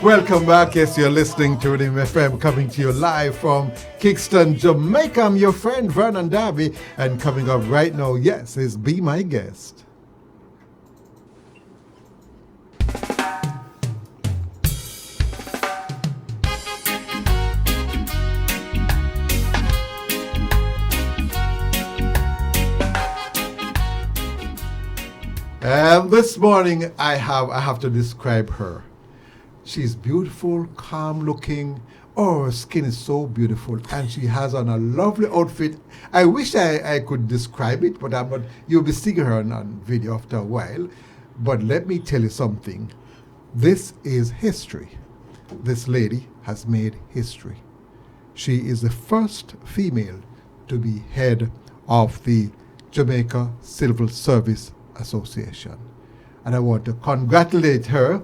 Welcome back. Yes, you're listening to Rhythm FM, coming to you live from Kingston, Jamaica. I'm your friend Vernon Darby, and coming up right now, yes, is Be My Guest. And this morning, I have to describe her. She's beautiful, calm looking. Oh, her skin is so beautiful. And she has on a lovely outfit. I wish I could describe it, but I'm not. You'll be seeing her on video after a while. But let me tell you something. This is history. This lady has made history. She is the first female to be head of the Jamaica Civil Service Association. And I want to congratulate her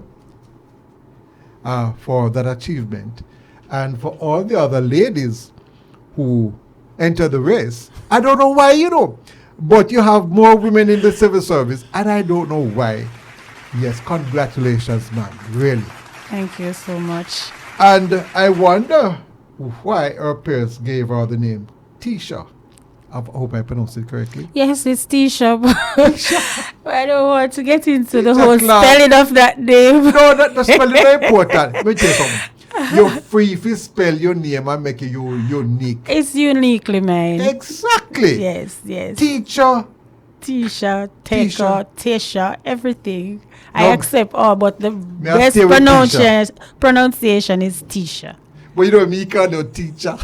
for that achievement, and for all the other ladies who enter the race. I don't know why, but you have more women in the civil service, and I don't know why. Yes, congratulations, ma'am, really. Thank you so much. And I wonder why her parents gave her the name Techa. I hope I pronounced it correctly. Yes, it's Techa. But I don't want to get into the Techa whole Clarke. spelling of that name. No, the spelling is very important. Let me tell you something. You're free if you spell your name and make you unique. It's uniquely mine. Exactly. Yes. Teacher. Techa, Techa, everything. No. I accept all, but the I best stay with pronunciation is Techa. But you know me, you can't do teacher.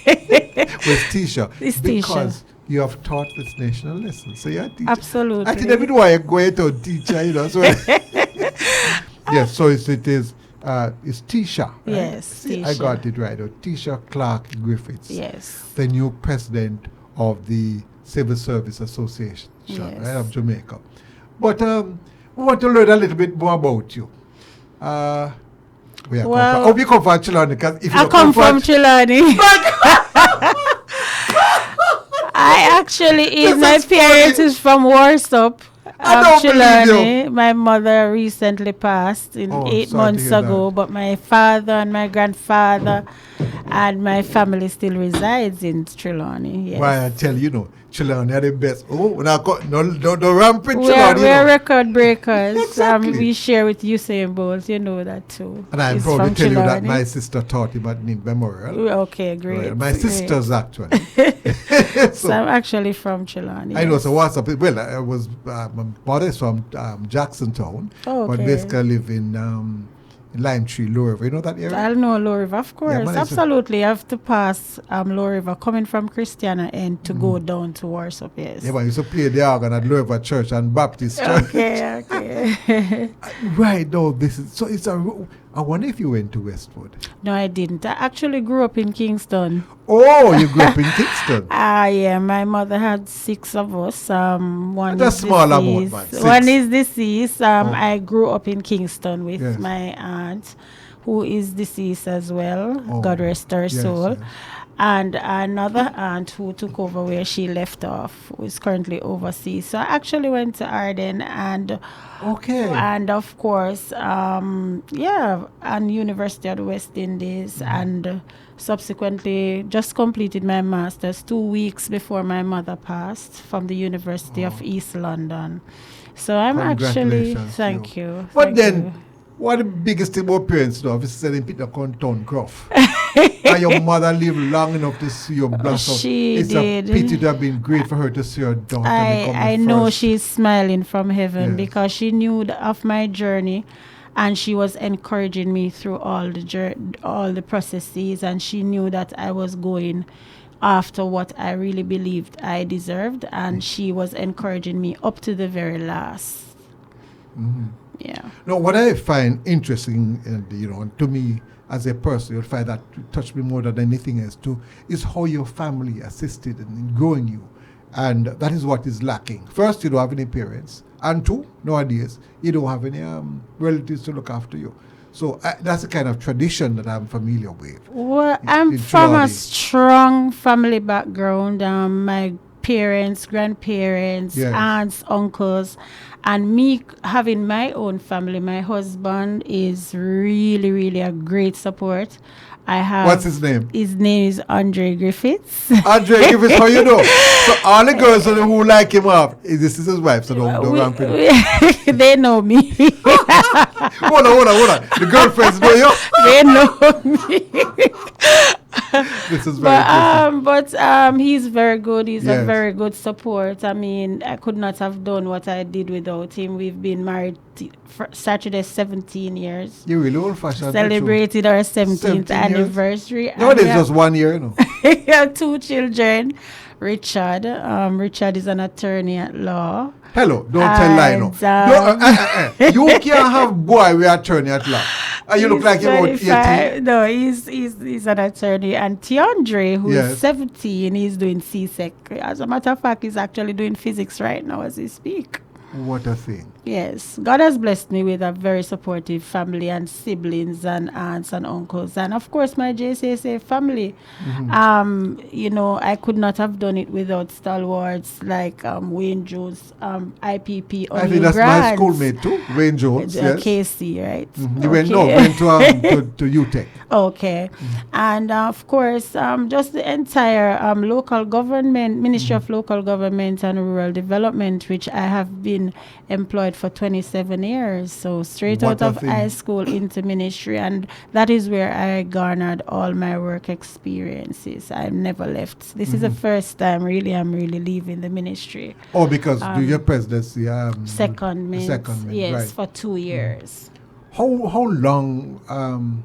With Techa. It's Because Techa. you have taught this national lesson. So you're a teacher. Absolutely. I think they know why you're going to teacher, So yes, so it's Techa. Right? Yes, See, Techa. I got it right. Techa Clarke Griffiths. Yes. The new president of the Civil Service Association, Yes. right, of Jamaica. But we want to learn a little bit more about you. Where Well, I hope you come from Chilani, because if you I come from Chilani. I actually my This is parents funny. is from Warsaw. I don't believe Chilani. My mother recently passed in Oh, 8 sorry to months hear ago, that. but my father and my grandfather and my family still resides in Trelawney. Yes. Why I tell you, Chilani are the best. Oh, no rampant We're Chilani. record breakers. Exactly. We share with Usain Bolt, you know that too. And I'm He's proud to from tell you that Trelawney. my sister taught him at Nim Memorial. Okay, great. Right, my great. sisters, actually. So I'm actually from Trelawney. I know, so what's up? Well, I was, my mother is from Jacksontown, Oh, but okay. basically I live in Lime Tree, Low River. You know that area? I'll know Low River, of course. man, it's a- Absolutely. I have to pass Low River coming from Christiana and to go down to Warsaw, yes. Yeah, but I used to play the organ at Low River Church and Baptist Church. Okay. Right, no, this is, so it's I wonder if you went to Westwood. No, I didn't. I actually grew up in Kingston. Oh, you grew up in Kingston. Yeah, my mother had 6 of us. One That's is a small amount, deceased. man. 6. One is deceased. Oh. I grew up in Kingston with Yes. my aunt, who is deceased as well. Oh. God rest her Yes, soul. yes. And another aunt who took over where she left off, who is currently overseas. So I actually went to Arden and Okay. of course, and University of the West Indies, and subsequently just completed my master's 2 weeks before my mother passed from the University of East London. So I'm actually, Congratulations, thank you. But thank then, you. what the biggest thing about parents do is selling Peter Contown Gruff. And your mother lived long enough to see your blossom. She it's did. a pity to have been great for her to see her daughter become I the know first. she's smiling from heaven Yes. because she knew of my journey, and she was encouraging me through all the processes, and she knew that I was going after what I really believed I deserved, and she was encouraging me up to the very last. Yeah. No, what I find interesting, to me as a person, you'll find that touched me more than anything else too, is how your family assisted in growing you. And that is what is lacking. First, you don't have any parents. And 2, nowadays, you don't have any relatives to look after you. So that's the kind of tradition that I'm familiar with. Well, in I'm from a Trelawney. strong family background. My parents, grandparents, Yes. aunts, uncles, and me having my own family. My husband is really, really a great support. I have. What's his name? His name is Andre Griffiths. Andre Griffiths, how you know? So all the girls who like him up, this is his wife, so don't ramp it up. They know me. Hold on. The girlfriends know you? They know me. This is very interesting. But he's very good. He's a Yes. very good support. I mean, I could not have done what I did without him. We've been married for Saturday 17 years. You're really old-fashioned. Celebrated our 17th 17 years? anniversary. No, it's just 1 year, you know. We have 2 children. Richard. Richard is an attorney at law. Hello, don't tell lie no. You can't have boy with attorney at law. You look like you're about 18. No, he's an attorney. And Tiandre, who's Yes. 17, he's doing CSEC. As a matter of fact, he's actually doing physics right now as we speak. What a thing. Yes, God has blessed me with a very supportive family and siblings and aunts and uncles, and of course my JCSA family. You know, I could not have done it without stalwarts like Wayne Jones, IPP. I think that's my schoolmate too, Wayne Jones. Yes. KC, right? You went to UTech. Okay, and of course, just the entire local government, Ministry of Local Government and Rural Development, which I have been employed for 27 years. So straight What out a of thing. high school into ministry, and that is where I garnered all my work experiences. I've never left. This is the first time really I'm really leaving the ministry. Oh, because do your presidency Secondment, yes, right. for 2 years. How long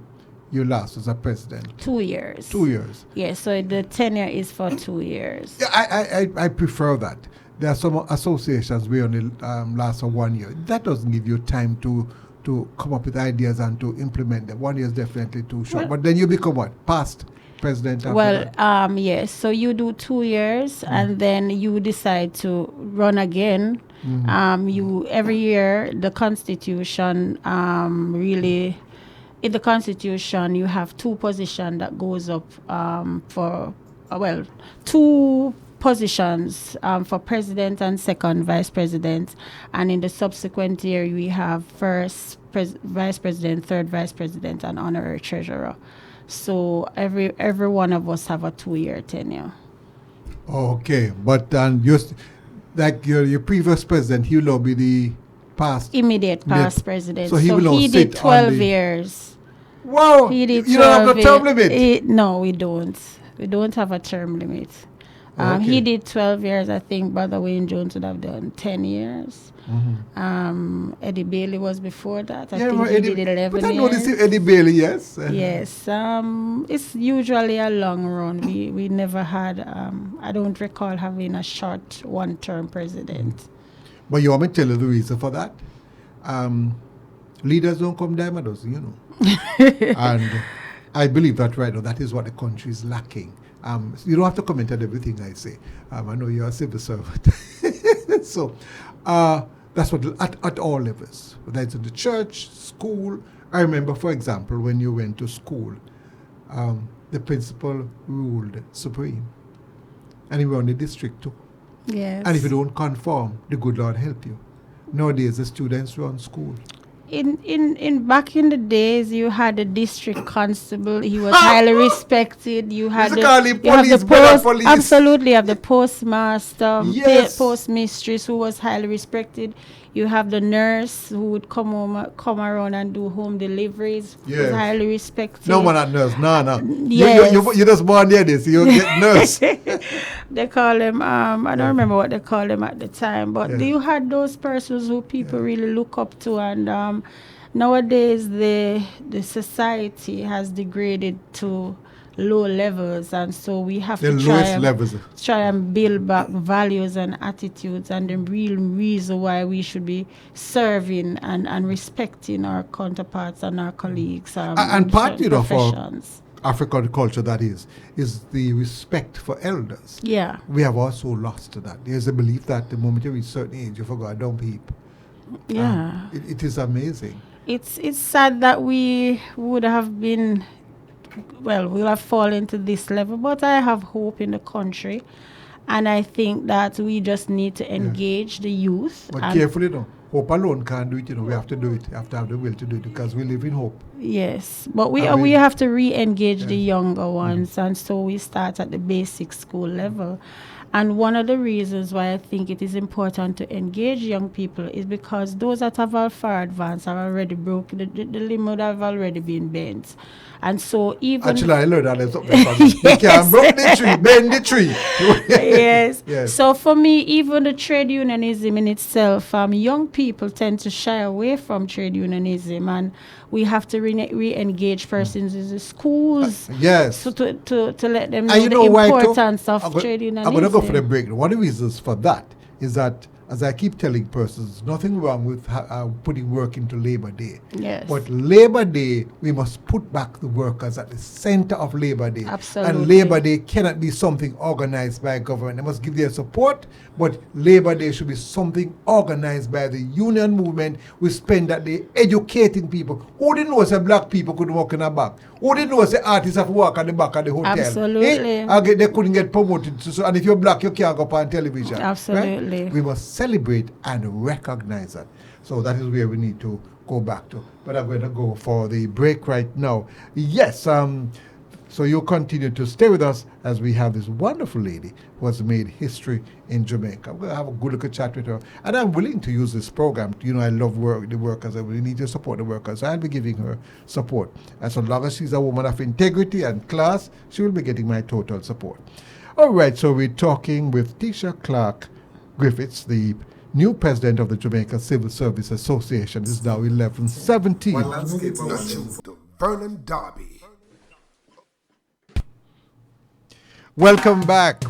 you last as a president? 2 years. 2 years. Yes, so the tenure is for 2 years. Yeah, I prefer that. There are some associations where only last for 1 year. That doesn't give you time to come up with ideas and to implement them. 1 year is definitely too short. Well, but then you become what? Past president after Well, that? yes. So you do 2 years, and then you decide to run again. You every year the Constitution really. In the Constitution, you have 2 positions that goes up for 2 positions for president and second vice president, and in the subsequent year we have first vice president, third vice president, and honorary treasurer. So every one of us have a 2-year tenure. Okay, but like your previous president, he will be the past. Immediate past president. So he will not he sit did on 12 the- years. Wow! He did You don't have 12 no term years. limit. No, we don't. We don't have a term limit. Okay. He did 12 years. I think Brother Wayne Jones would have done 10 years. Eddie Bailey was before that. I think he did 11 but I years. know this is Eddie Bailey, yes. Yes. It's usually a long run. We never had, I don't recall having a short one-term president. But you want me to tell you the reason for that? Leaders don't come dime a dozen, you know. And I believe that right now, that is what the country is lacking. You don't have to comment on everything I say. I know you're a civil servant. So that's what, at all levels, whether it's in the church, school. I remember, for example, when you went to school, the principal ruled supreme. And he run the district too. Yes. And if you don't conform, the good Lord help you. Nowadays, the students run school. In back in the days, you had a district constable. He was highly respected. You had police. Absolutely, you have the postmaster, Yes. postmistress who was highly respected. You have the nurse who would come around and do home deliveries. Yes. Was highly respected. No man at nurse, no. Yes. You just born there this, you get nurse. They call them, I don't remember what they called them at the time, but Yeah. you had those persons who people really look up to, and nowadays the society has degraded to low levels, and so we have The to lowest levels. try and build back values and attitudes, and the real reason why we should be serving and respecting our counterparts and our colleagues And in part, certain for professions. African culture, that is the respect for elders. Yeah. We have also lost to that. There's a belief that the moment you reach a certain age, you forgot, don't peep. Yeah. It is amazing. It's sad that we would have we'll have fallen to this level, but I have hope in the country. And I think that we just need to engage the youth. But carefully, no. Hope alone can't do it, We have to do it. We have to have the will to do it because we live in hope. Yes, but we have to re-engage the younger ones, and so we start at the basic school level. And one of the reasons why I think it is important to engage young people is because those that have all far advanced are already broke. The limb would have already been bent. And so even... Actually, I learned that lesson. You can't break the tree, bend the tree. Yes. So for me, even the trade unionism in itself, young people tend to shy away from trade unionism, and we have to re-engage persons in the schools. Yes. So to let them know the importance of trade unionism. I'm going to go for the break. One of the reasons for that is that, as I keep telling persons, nothing wrong with putting work into Labor Day. Yes. But Labor Day, we must put back the workers at the center of Labor Day. Absolutely. And Labor Day cannot be something organized by government. They must give their support, but Labor Day should be something organized by the union movement. We spend that day educating people. Who didn't know say black people could walk in the back? Who didn't know say artists have to walk at the back of the hotel? Absolutely. They couldn't get promoted. And if you're black, you can't go up on television. Absolutely. Right? We must celebrate and recognize that. So that is where we need to go back to. But I'm going to go for the break right now. Yes, so you continue to stay with us as we have this wonderful lady who has made history in Jamaica. I'm going to have a good look at chat with her. And I'm willing to use this program. I love the workers. I really need to support the workers. So I'll be giving her support. And so long as she's a woman of integrity and class, she will be getting my total support. All right, so we're talking with Techa Clarke Griffiths, the new president of the Jamaica Civil Service Association. This is now 11:17. One landscape Vernon Darby. Welcome back.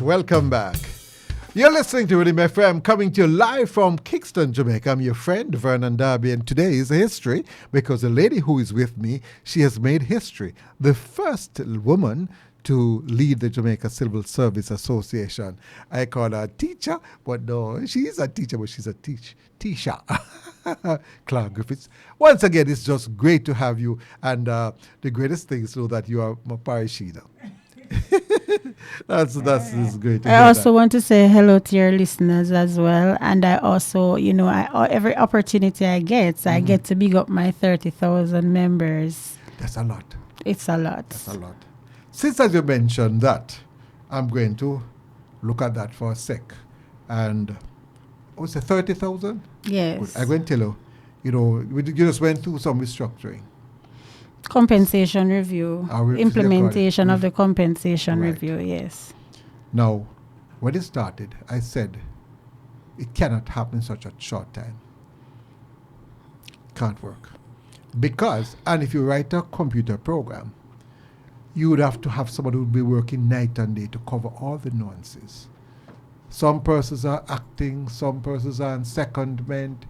You're listening to Rhythm FM, coming to you live from Kingston, Jamaica. I'm your friend, Vernon Darby, and today is a history because the lady who is with me, she has made history. The first woman to lead the Jamaica Civil Service Association. I call her teacher, but no, she is a teacher, but she's a Techa Clarke Griffiths. Once again, it's just great to have you, and the greatest thing is to know that you are my parishioner. That's great. I also want to say hello to your listeners as well, and I also, every opportunity I get, I get to big up my 30,000 members. That's a lot. It's a lot. That's a lot. Since as you mentioned that, I'm going to look at that for a sec. And what's it, 30,000? Yes. I'm going to tell you, you just went through some restructuring. Compensation review. Implementation of the compensation review, yes. Now, when it started, I said, it cannot happen in such a short time. Can't work. Because, and if you write a computer program, you would have to have somebody who would be working night and day to cover all the nuances. Some persons are acting, some persons are in secondment,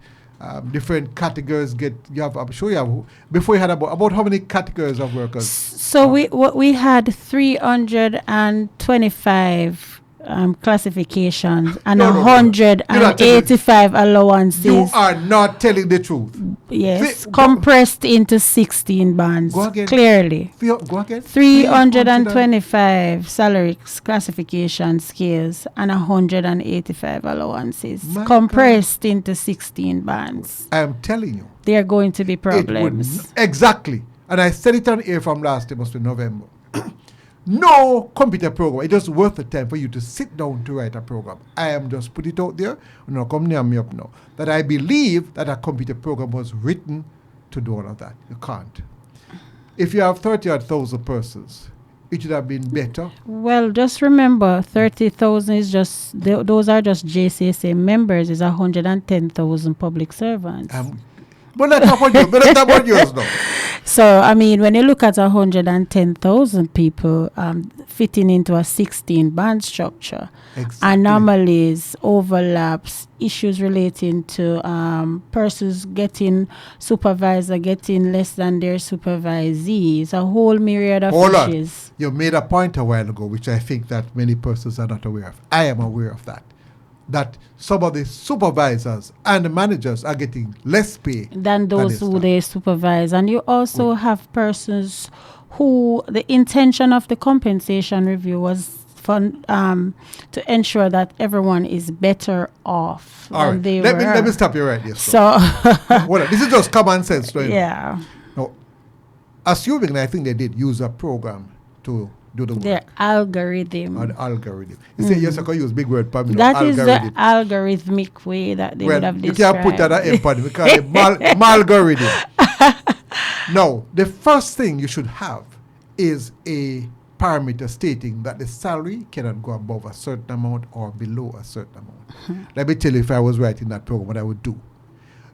different categories I'm sure you have, before you had about how many categories of workers? So we had 325 classifications and 185 allowances. You are not telling the truth. Yes, compressed into 16 bands. Go again. Clearly. Go again. 325 salary classification scales and 185 allowances. Compressed into 16 bands. I am telling you. There are going to be problems. Exactly. And I said it on air from last year, must be November. No computer program. It is worth the time for you to sit down to write a program. I am just put it out there. No, come near me up now. That I believe that a computer program was written to do all of that. You can't. If you have 30,000 persons, it should have been better. Well, just remember, 30,000 is just, those are just JCSA members. It's 110,000 public servants. But let's talk about yours now. So, when you look at 110,000 people fitting into a 16-band structure, exactly. Anomalies, overlaps, issues relating to persons getting supervisor, getting less than their supervisees, a whole myriad of issues. You made a point a while ago, which I think that many persons are not aware of. I am aware of that. That some of the supervisors and the managers are getting less pay than those who they supervise. And you also have persons who the intention of the compensation review was to ensure that everyone is better off All than right. they Let were. me stop you right there. So, Hold on. This is just common sense. Right? yeah, Now, assuming, I think they did use a program to do the work. their algorithm. An algorithm. You say, yes, I can use big word, Pamela. That is the algorithm. algorithmic way that they would have You described. can't put that at empathy. We call it malgorithm. Now, the first thing you should have is a parameter stating that the salary cannot go above a certain amount or below a certain amount. Let me tell you, if I was writing that program, what I would do.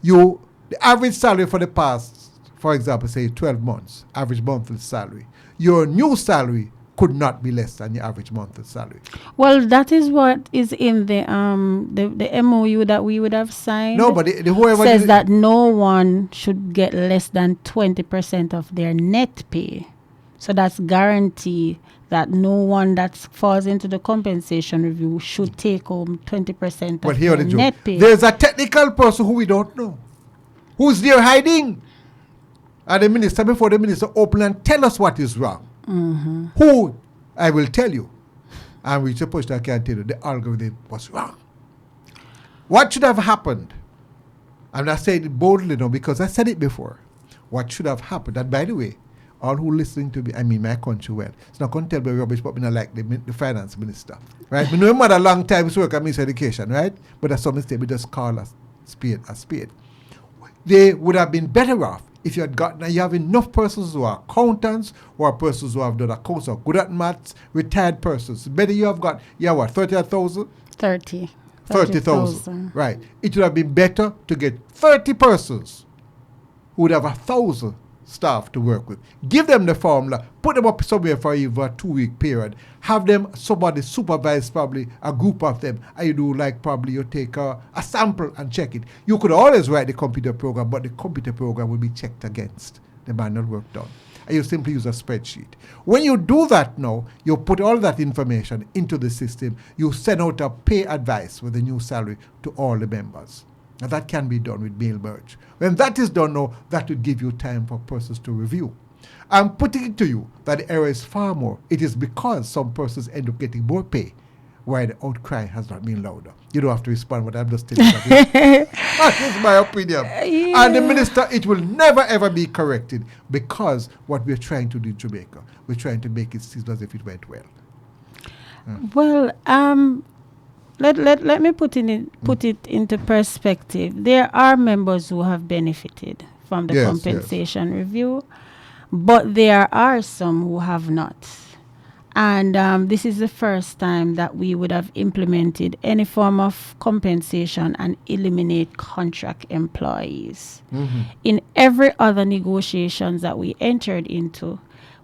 The average salary for the past, for example, say 12 months, average monthly salary, your new salary could not be less than your average monthly salary. Well, that is what is in the MOU that we would have signed. No, but the whoever says that no one should get less than 20% of their net pay. So that's guarantee that no one that falls into the compensation review should take home 20% But of here their the net joke. pay. There's a technical person who we don't know, who's there hiding. And the minister, before the minister open and tell us what is wrong. Who, I will tell you, and we supposed I can tell you, the algorithm was wrong. What should have happened? I'm not saying it boldly now because I said it before. What should have happened? And by the way, all who listening to me, I mean my country well, it's not going to tell me rubbish, but me not like the finance minister. Right? We know him had a long time to work at Minister of Education, right? But that's some mistake, we just call a spade a spade. They would have been better off if you had gotten, you have enough persons who are accountants or persons who have done accounts or good at maths, retired persons. Better you have got, 30,000? 30,000. Right. It would have been better to get 30 persons who would have 1,000 staff to work with. Give them the formula, put them up somewhere for either a 2-week period. Have them, somebody supervise probably a group of them. And you do like probably you take a sample and check it. You could always write the computer program, but the computer program will be checked against the manual work done. And you simply use a spreadsheet. When you do that now, you put all that information into the system. You send out a pay advice with the new salary to all the members. And that can be done with mail merge. When that is done now, that would give you time for persons to review. I'm putting it to you that the error is far more. It is because some persons end up getting more pay, while the outcry has not been louder. You don't have to respond, but I'm just telling you that is my opinion. Yeah. And the minister, it will never ever be corrected because what we're trying to do in Jamaica, we're trying to make it seem as if it went well. Well, let me put it into perspective. There are members who have benefited from the compensation review, but there are some who have not. And this is the first time that we would have implemented any form of compensation and eliminate contract employees. In every other negotiations that we entered into,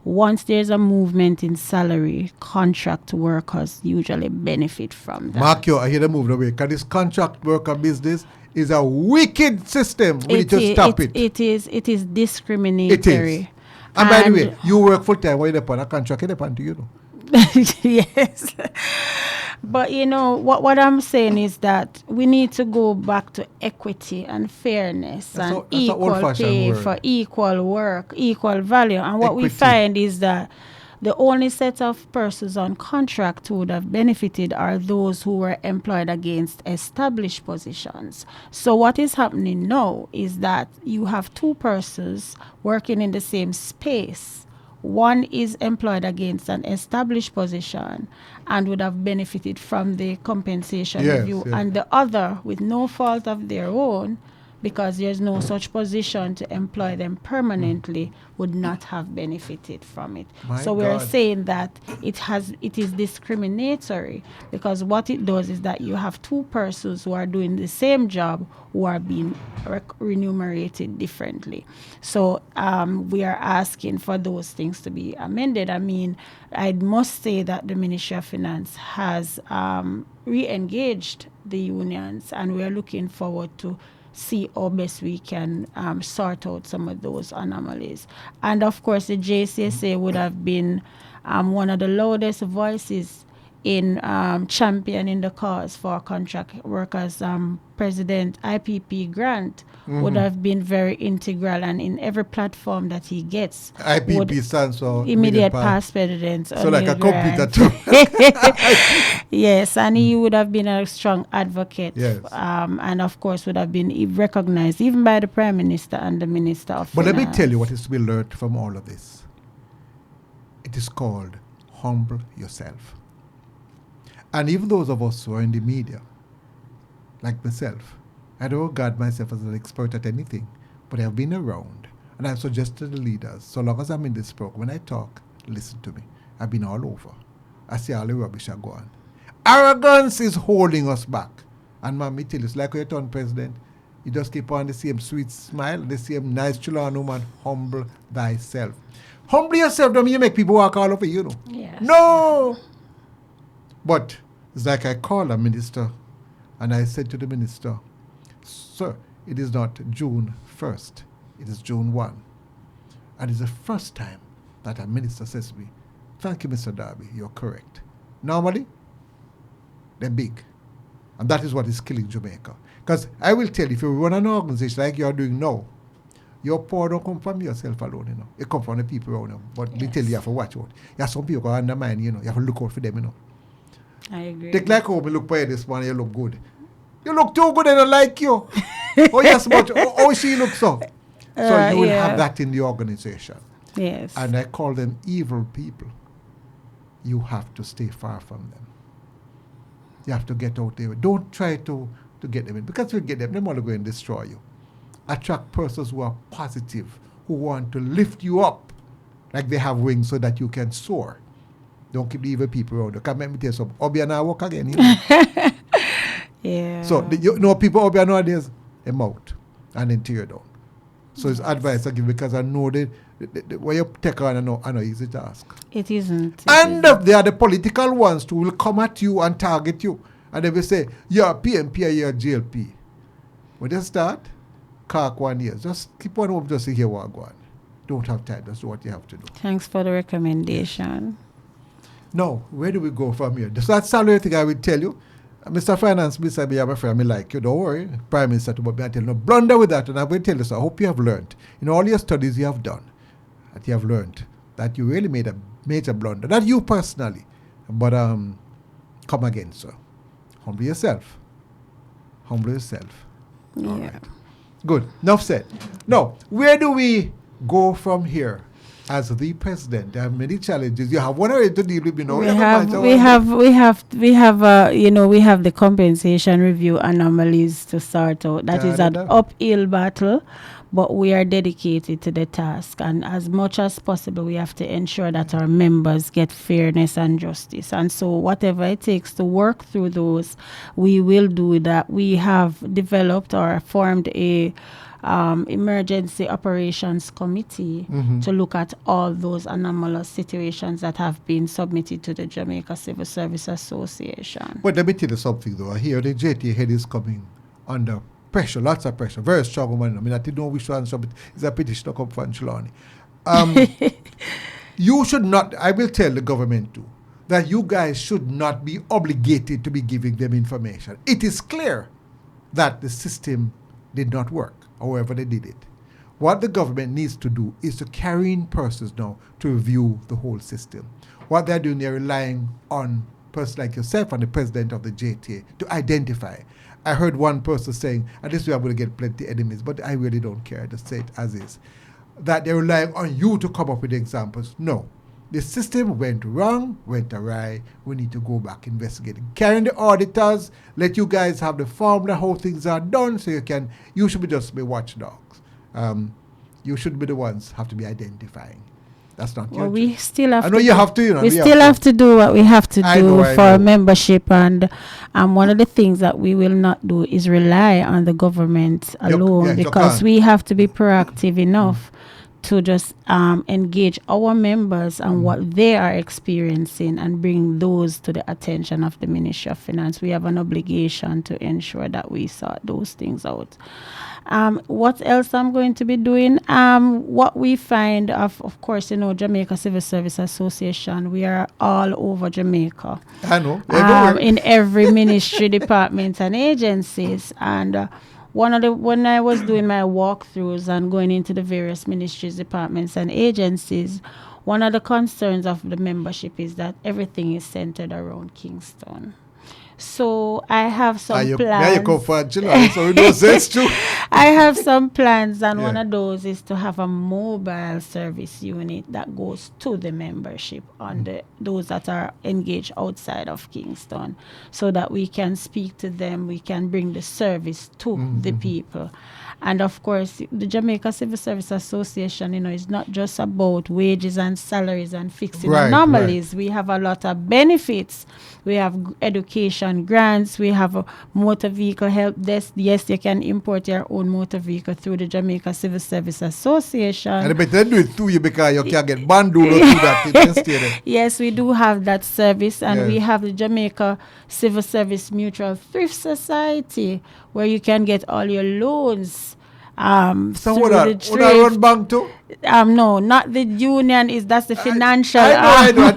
once there's a movement in salary, contract workers usually benefit from that. Mark, I hear the move away because this contract worker business is a wicked system. We need to stop it. It is discriminatory. It is. And by the way, you work full time, why you upon a contract, it upon to you know. Yes. But you know, what I'm saying is that we need to go back to equity and fairness and equal pay for equal work, equal value. And what we find is that the only set of persons on contract who would have benefited are those who were employed against established positions. So what is happening now is that you have two persons working in the same space. One is employed against an established position and would have benefited from the compensation review, and the other, with no fault of their own, because there's no such position to employ them permanently, would not have benefited from it. So we're saying that it is discriminatory, because what it does is that you have two persons who are doing the same job who are being remunerated differently. So we are asking for those things to be amended. I mean, I must say that the Ministry of Finance has re-engaged the unions, and we are looking forward to see how best we can sort out some of those anomalies. And of course, the JCSA would have been one of the loudest voices in championing the cause for contract workers. President IPP Grant would have been very integral, and in every platform that he gets, IPP stands for immediate past presidents. So like a computer Grant. too. Yes, and he would have been a strong advocate. Yes. And of course would have been recognized even by the Prime Minister and the Minister of But let Finance. me tell you what is to be learned from all of this. It is called humble yourself. And even those of us who are in the media, like myself, I don't regard myself as an expert at anything, but I've been around. And I suggest to the leaders, so long as I'm in this program, when I talk, listen to me. I've been all over. I see all the rubbish are gone. Arrogance is holding us back. And man, me tell you, it's like when you turn president, you just keep on the same sweet smile, the same nice children woman, humble thyself. Humble yourself, don't mean you make people walk all over you, know. Yes. No! But it's like I called a minister and I said to the minister, sir, it is not June 1st, it is June 1. And it's the first time that a minister says to me, thank you, Mr. Darby, you're correct. Normally, they're big. And that is what is killing Jamaica. Because I will tell you, if you run an organization like you're doing now, your power don't come from yourself alone, you know. It comes from the people around you. But me tell you, you have to watch out. You have some people who undermine, you know. You have to look out for them, you know. I agree. Take like how me look for you this morning, you look good. You look too good, I don't like you. Oh, yes, but oh, she looks so. So you will have that in the organization. Yes. And I call them evil people. You have to stay far from them. You have to get out there. Don't try to get them in. Because if you get them, they're only going to destroy you. Attract persons who are positive, who want to lift you up like they have wings so that you can soar. Don't keep the evil people around you. Can make me tell you something. Obi and I walk again, you know. Yeah. So, you know, people Obi nowadays, them out and then tear down. So it's advice I give because I know that when you take on, I know easy task. It isn't. And they are the political ones who will come at you and target you. And they will say, you're PMP or you're GLP. When they start, Clarke 1 year. Just keep on up just to hear what go on. Don't have time. That's what you have to do. Thanks for the recommendation. Now, where do we go from here? So that salary thing I will tell you. Mr. Finance Minister, I'm afraid I like you. Don't worry. Prime Minister, but I tell you, no blunder with that. And I will tell you, so I hope you have learned. In all your studies you have done, that you have learned that you really made a major blunder. Not you personally, but come again, sir. Humble yourself. Humble yourself. Yeah. All right. Good. Enough said. Now, where do we go from here? As the president, there are many challenges. You have one already to deal with. You know, we have the compensation review anomalies to sort out. That is an uphill battle, but we are dedicated to the task. And as much as possible, we have to ensure that our members get fairness and justice. And so whatever it takes to work through those, we will do that. We have developed or formed a emergency operations committee to look at all those anomalous situations that have been submitted to the Jamaica Civil Service Association. But let me tell you something though. I hear the JTA head is coming under pressure, lots of pressure, very strong woman. I mean, I didn't know which one, but it's a petition to come from Chilani. You should not, I will tell the government too, that you guys should not be obligated to be giving them information. It is clear that the system did not work. However they did it. What the government needs to do is to carry in persons now to review the whole system. What they're doing, they're relying on persons like yourself and the president of the JTA to identify. I heard one person saying, and this way I'm going to get plenty of enemies, but I really don't care, just say it as is, that they're relying on you to come up with examples. No. The system went wrong, went awry. We need to go back investigating. Carrying the auditors, let you guys have the formula how things are done, so you should be just be watchdogs. You should be the ones have to be identifying. That's not your job. We still have. I know you have to. You know, we still have to do what we have to do for membership, and one of the things that we will not do is rely on the government alone, because we have to be proactive enough to just engage our members and what they are experiencing and bring those to the attention of the Ministry of Finance. We have an obligation to ensure that we sort those things out. What else I'm going to be doing? What we find, of course, Jamaica Civil Service Association, we are all over Jamaica. I know. In every ministry, department, and agencies. And when I was doing my walkthroughs and going into the various ministries, departments, and agencies, one of the concerns of the membership is that everything is centered around Kingston. So I have some plans. Yeah, you come for July, so that's true. I have some plans, and one of those is to have a mobile service unit that goes to the membership on those that are engaged outside of Kingston, so that we can speak to them, we can bring the service to the people. And of course, the Jamaica Civil Service Association, is not just about wages and salaries and fixing anomalies. Right. We have a lot of benefits. We have education grants. We have a motor vehicle help desk. Yes, you can import your own motor vehicle through the Jamaica Civil Service Association. And they better do it to you because you can get bundled or do that. Yes, we do have that service. And we have the Jamaica Civil Service Mutual Thrift Society, where you can get all your loans. So would I run bank too? No, not the union. That's the financial. I know.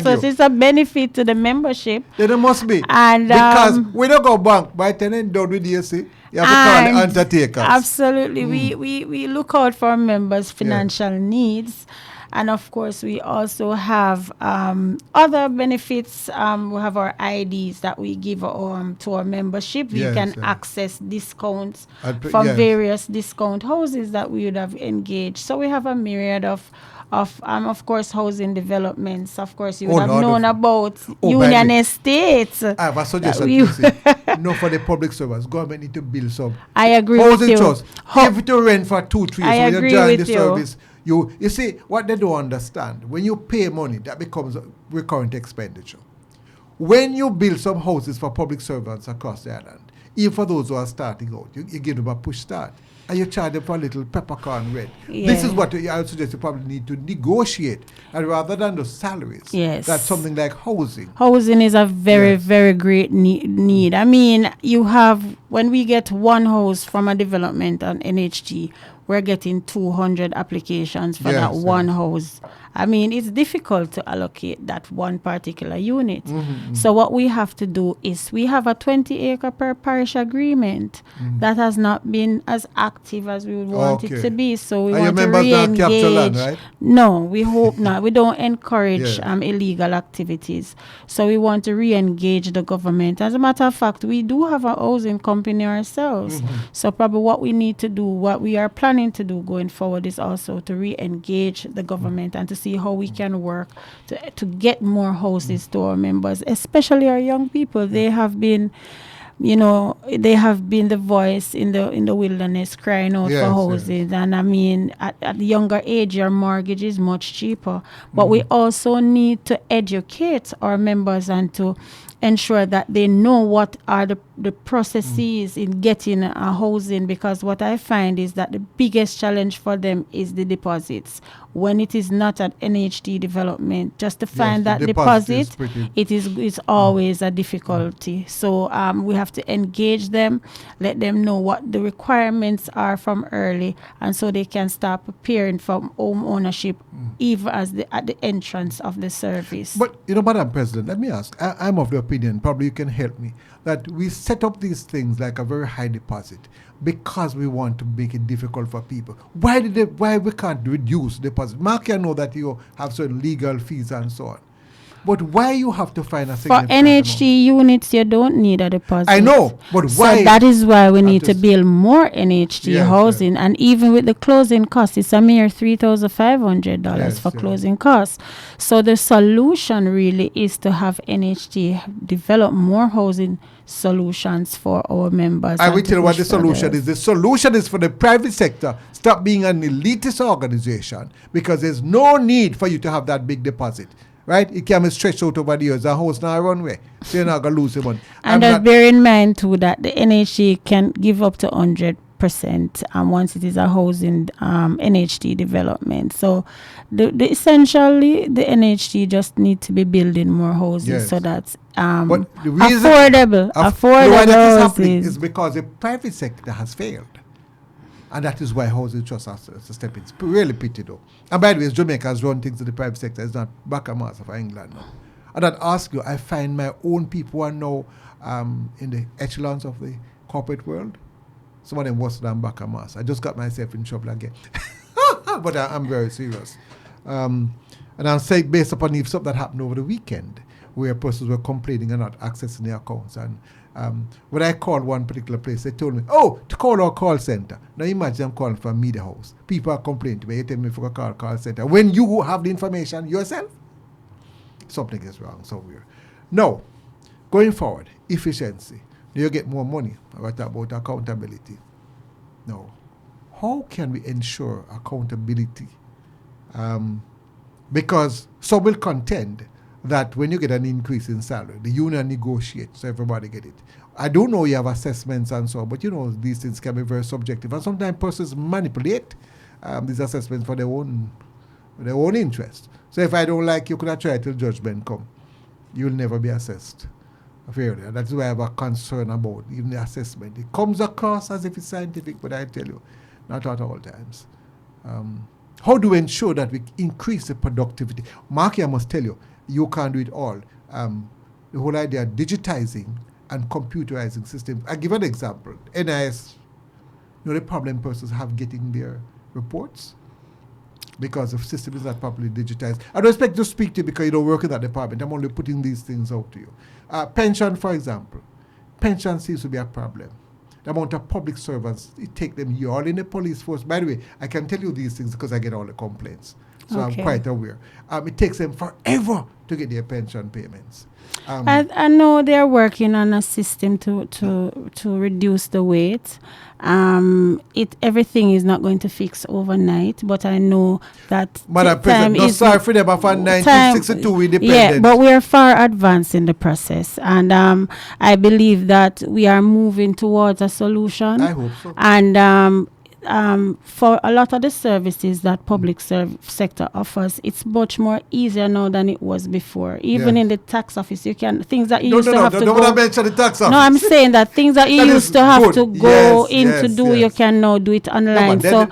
So it's a benefit to the membership. Then it must be. And because we don't go bank by tenant done with DSC. You have to call the undertakers. Absolutely. We look out for members' financial needs. And of course, we also have other benefits. We have our IDs that we give to our membership. We can access discounts from various discount houses that we would have engaged. So we have a myriad of course, housing developments. Of course, you would have known about Union Estates. I have a suggestion. For the public service, government need to build some. I agree housing with you. Trust. If you rent for 2-3 years, I when agree you join with the service. You see, what they don't understand, when you pay money, that becomes a recurrent expenditure. When you build some houses for public servants across the island, even for those who are starting out, you give them a push start. And you charge them for a little peppercorn rent. Yeah. This is what I would suggest you probably need to negotiate. And rather than the salaries, that's something like housing. Housing is a very, very great need. I mean, when we get one house from a development on NHT, we're getting 200 applications for that one house. I mean, it's difficult to allocate that one particular unit. So what we have to do is we have a 20-acre per parish agreement that has not been as active as we would want it to be. So we want to re-engage. Land, right? No, we hope not. We don't encourage illegal activities. So we want to re-engage the government. As a matter of fact, we do have a housing company ourselves. So probably what we need to do, what we are planning to do going forward, is also to re-engage the government and to see how we can work to get more houses to our members, especially our young people. They have been, the voice in the wilderness crying out for houses. And I mean, at the younger age, your mortgage is much cheaper. But we also need to educate our members and to ensure that they know what are the processes in getting a housing, because what I find is that the biggest challenge for them is the deposits. When it is not at NHT development, just to find that deposit, it's always a difficulty. So we have to engage them, let them know what the requirements are from early, and so they can start preparing for home ownership even at the entrance of the service. But, Madam President, let me ask. I'm of the opinion, probably you can help me, that we set up these things like a very high deposit because we want to make it difficult for people. Why we can't reduce deposit? Mark, I know that you have certain legal fees and so on. But why you have to find a significant for NHT units, you don't need a deposit. I know, but why? So that is why we need to build more NHT housing. And even with the closing costs, it's a mere $3,500 for closing costs. So the solution really is to have NHT develop more housing solutions for our members. I will tell you what the solution is. The solution is for the private sector stop being an elitist organization, because there's no need for you to have that big deposit. Right? It can be stretched out over the years. A house now a runway. So you're not going to lose the money. And just bear in mind too that the NHT can give up to 100% once it is a housing NHT development. So essentially the NHT just need to be building more houses so that but the reason affordable the why that is happening houses is because the private sector has failed. And that is why housing trust has to step in. It's really pity though. And by the way, Jamaica has run things in the private sector. It's not Bahamas of England now. And I'd ask you, I find my own people are now in the echelons of the corporate world. Some of them worse than Bahamas. I just got myself in trouble again. But I'm very serious. And I'm saying based upon the stuff that happened over the weekend, where persons were complaining and not accessing their accounts. And when I called one particular place, they told me, to call our call center. Now imagine I'm calling from a media house. People are complaining to me, you tell me for a call center. When you have the information yourself, something is wrong somewhere. Now, going forward, efficiency. Do you get more money? I got about accountability. Now, how can we ensure accountability? Because some will contend that when you get an increase in salary, the union negotiates so everybody get it. I don't know you have assessments and so on, but these things can be very subjective. And sometimes persons manipulate these assessments for their own interest. So if I don't like you, could I try till judgment come? You'll never be assessed fairly. And that's why I have a concern about even the assessment. It comes across as if it's scientific, but I tell you, not at all times. How do we ensure that we increase the productivity? Marky, I must tell you, you can't do it all. The whole idea of digitizing and computerizing systems. I'll give an example. NIS, the problem persons have getting their reports because the system is not properly digitized. I don't expect to speak to you because you don't work in that department. I'm only putting these things out to you. Pension, for example. Pension seems to be a problem. The amount of public servants, it takes them years. All in the police force. By the way, I can tell you these things because I get all the complaints. So I'm quite aware. It takes them forever to get their pension payments. I know they're working on a system to reduce the wait. Everything is not going to fix overnight, but I know that Madam President, no sorry for them of 1962 independence. Yeah, but we are far advanced in the process, and I believe that we are moving towards a solution. I hope so. And for a lot of the services that public sector offers, it's much more easier now than it was before. Even in the tax office, you can things that you used to have to go. Don't mention the tax office. No, I'm saying that things that you used to have to go to do, you can now do it online. So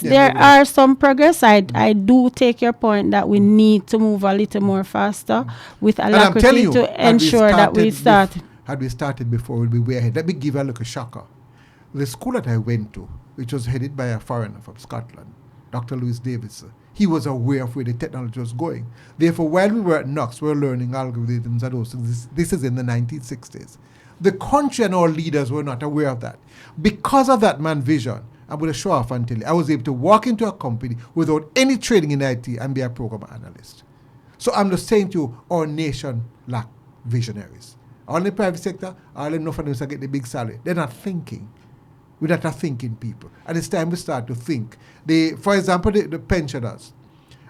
there are some progress. I do take your point that we need to move a little more faster with alacrity to ensure that we start. Had we started before, we'd be way ahead. Let me give a little shocker. The school that I went to, which was headed by a foreigner from Scotland, Dr. Louis Davis, he was aware of where the technology was going. Therefore, while we were at Knox, we were learning algorithms and those things. This is in the 1960s. The country and our leaders were not aware of that. Because of that man vision, I'm going to show off and tell you, I was able to walk into a company without any training in IT and be a program analyst. So I'm just saying to you, our nation lacks visionaries. All in the private sector, all enough of them get the big salary. They're not thinking. We're not a thinking people. And it's time we start to think. For example, the pensioners.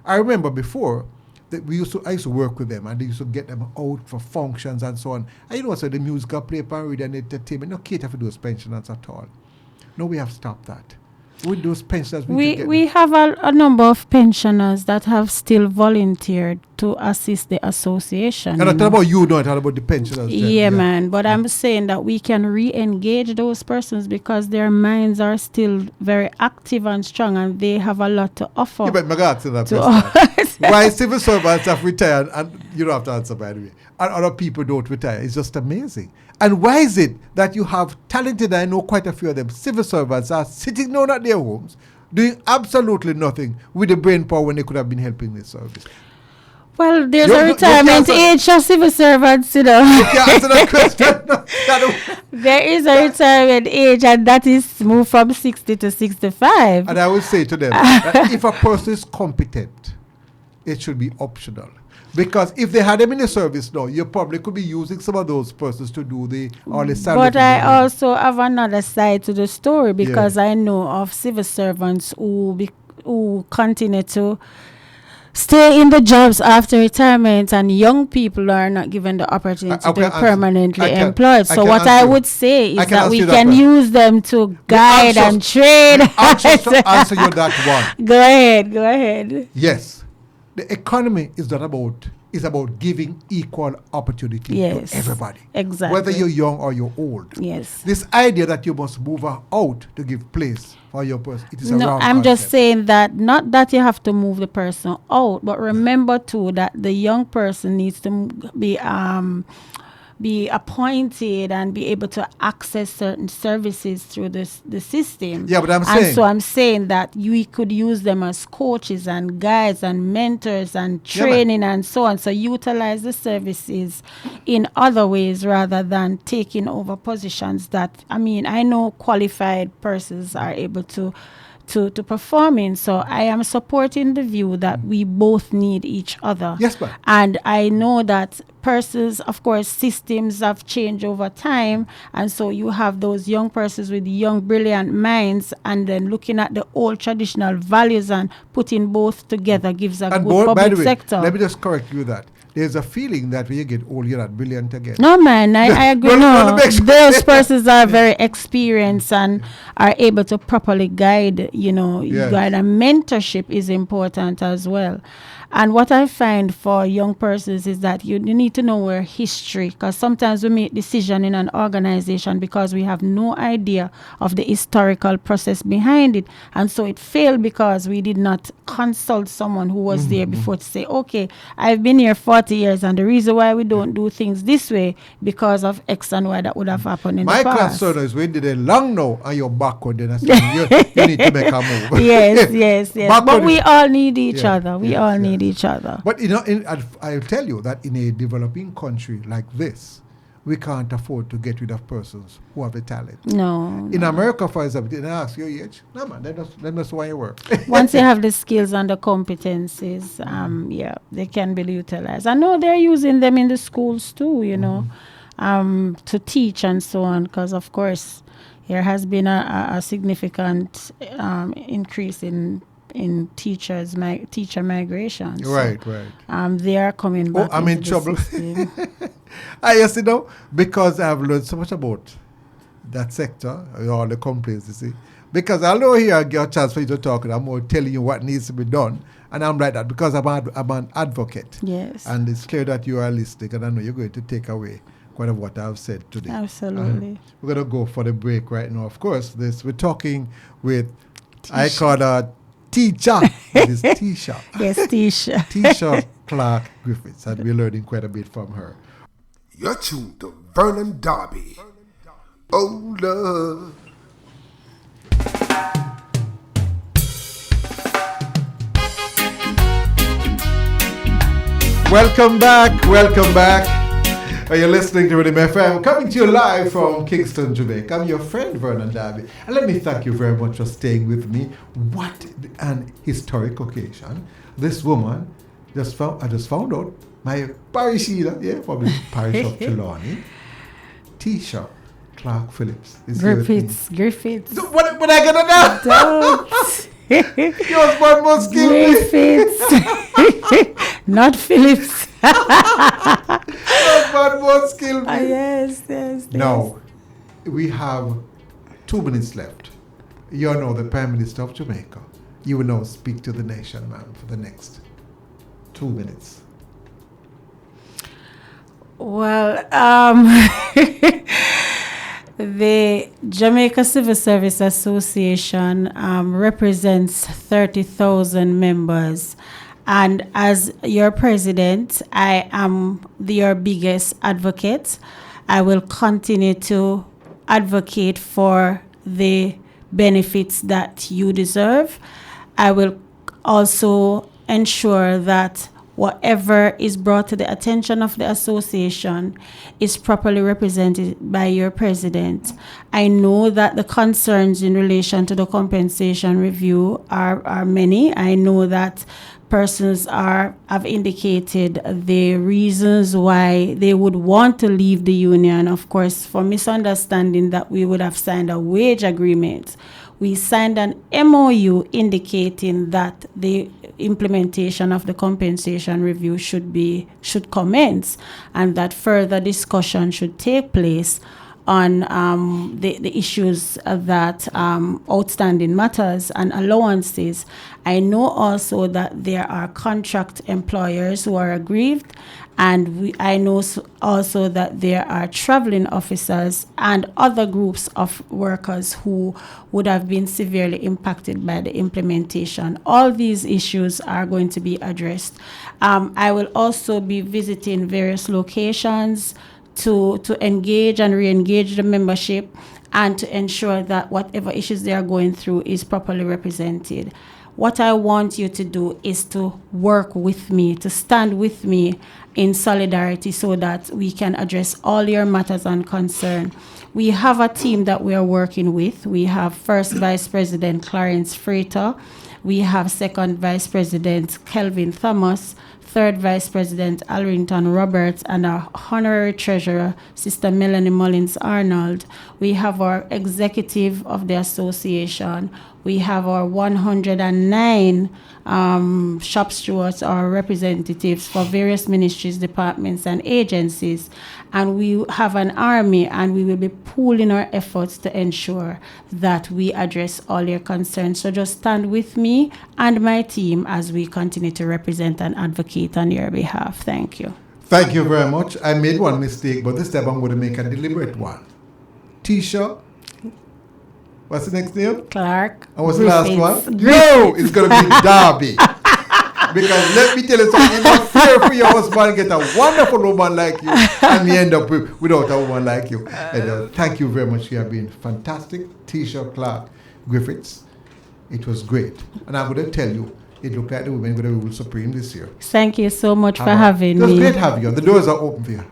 I remember before that I used to work with them and they used to get them out for functions and so on. And so the musical play and read and entertainment, no cater for those pensioners at all. No, we have stopped that. With those pensioners, we have a number of pensioners that have still volunteered to assist the association. And I'm talking about you, not about the pensioners. Yeah, man. But I'm saying that we can re-engage those persons because their minds are still very active and strong and they have a lot to offer. Yeah, but my God, that why civil servants have retired, and you don't have to answer, by the way, and other people don't retire. It's just amazing. And why is it that you have talented, I know quite a few of them, civil servants are sitting down at their homes, doing absolutely nothing with the brain power when they could have been helping this service? Well, there's a retirement age for civil servants, You can't answer that question. There is a retirement age, and that is moved from 60 to 65. And I will say to them, that if a person is competent, it should be optional. Because if they had them in the service now, you probably could be using some of those persons to do all the salary. But I also have another side to the story because I know of civil servants who continue to stay in the jobs after retirement, and young people are not given the opportunity to be permanently employed. So what I would say is that we can use them to guide and train. Answer you that one. Go ahead. Yes. the economy is not about, is about giving equal opportunity Yes. to everybody. Exactly. Whether you're young or you're old. Yes. This idea that you must move out to give place for your person, it is a No, wrong I'm just concept. saying that not that you have to move the person out, but remember too that the young person needs to be appointed and be able to access certain services through the system. Yeah, but I'm And saying- so I'm saying that we could use them as coaches and guides and mentors and Yeah, man. training and so on. So utilize the services in other ways rather than taking over positions that, I mean, I know qualified persons are able to perform in. So I am supporting the view that we both need each other. Yes, ma'am. And I know that persons, of course, systems have changed over time. And so you have those young persons with young, brilliant minds, and then looking at the old traditional values and putting both together gives a And good by public the way, sector. let me just correct you that. There's a feeling that when you get old, you're not brilliant again. No, man, I agree. Well, No, well, make sure- those persons are very experienced and are able to properly guide, Yes. guide, and mentorship is important as well. And what I find for young persons is that you need to know our history, because sometimes we make decisions in an organization because we have no idea of the historical process behind it. And so it failed because we did not consult someone who was there before to say, okay, I've been here 40 years and the reason why we don't do things this way because of X and Y that would have happened in My the past. concern is when did they long now and you're backward, then I say you need to make a move. yes. Backward But we is- all need each Yeah, other. We yes, all yes. need each other. But I'll tell you that in a developing country like this, we can't afford to get rid of persons who have the talent. No. In America, for example, they ask your age. No, man, they just want your work. Once you have the skills and the competencies, they can be utilized. I know they're using them in the schools too, to teach and so on, because of course there has been a significant increase in teacher migration. So, Right. they are coming back. I'm in into the trouble. system. Yes, because I've learned so much about that sector, all the complaints, you see. Because I know here I get a chance for you to talk, and I'm more telling you what needs to be done. And I'm like that because I'm an advocate. Yes. And it's clear that you are listening, and I know you're going to take away quite of what I've said today. Absolutely. We're going to go for the break right now. Of course, we're talking with, I call her Techa. It is Techa. Yes, Techa. Techa Clarke Griffiths, and we're learning quite a bit from her. You're tuned to Vernon Darby. Oh, love. Welcome back. Are you listening to Rhythm FM? Coming to you live from Kingston, Jamaica. I'm your friend Vernon Darby. And let me thank you very much for staying with me. What an historic occasion. This woman, I just found out, my parish leader, from the parish of Trelawney, Techa Clarke Phillips. Is here with me. Griffiths. So what I gonna know? Don't. Yours one more skill me. Griffiths. Not Phillips. Yours one more skill me. Yes. Now, we have 2 minutes left. You're now the Prime Minister of Jamaica. You will now speak to the nation, ma'am, for the next 2 minutes. Well, the Jamaica Civil Service Association represents 30,000 members. And as your president, I am your biggest advocate. I will continue to advocate for the benefits that you deserve. I will also ensure that whatever is brought to the attention of the association is properly represented by your president. I know that the concerns in relation to the compensation review are many. I know that persons have indicated the reasons why they would want to leave the union. Of course, for misunderstanding that we would have signed a wage agreement. We signed an MOU indicating that the implementation of the compensation review should commence, and that further discussion should take place on the issues that outstanding matters and allowances. I know also that there are contract employers who are aggrieved, and I know also that there are traveling officers and other groups of workers who would have been severely impacted by the implementation. All these issues are going to be addressed. I will also be visiting various locations to engage and re-engage the membership and to ensure that whatever issues they are going through is properly represented. What I want you to do is to work with me, to stand with me in solidarity so that we can address all your matters and concern. We have a team that we are working with. We have First Vice President Clarence Frater. We have Second Vice President Kelvin Thomas, Third Vice President Alrington Roberts, and our Honorary Treasurer, Sister Melanie Mullins Arnold. We have our Executive of the Association. We have our 109 shop stewards, our representatives for various ministries, departments, and agencies. And we have an army, and we will be pooling our efforts to ensure that we address all your concerns. So just stand with me and my team as we continue to represent and advocate on your behalf. Thank you. Thank you very much. I made one mistake, but this time I'm going to make a deliberate one. Techa, what's the next name? Clarke. And what's the last one? Griffiths. No, it's going to be Darby. Because let me tell you something, it's not fair for your husband to get a wonderful woman like you and me end up without a woman like you. And thank you very much. You have been fantastic. Techa Clarke Griffiths. It was great. And I'm going to tell you, it looked like the women going to rule supreme this year. Thank you so much for having me. It was great having you. The doors are open for you.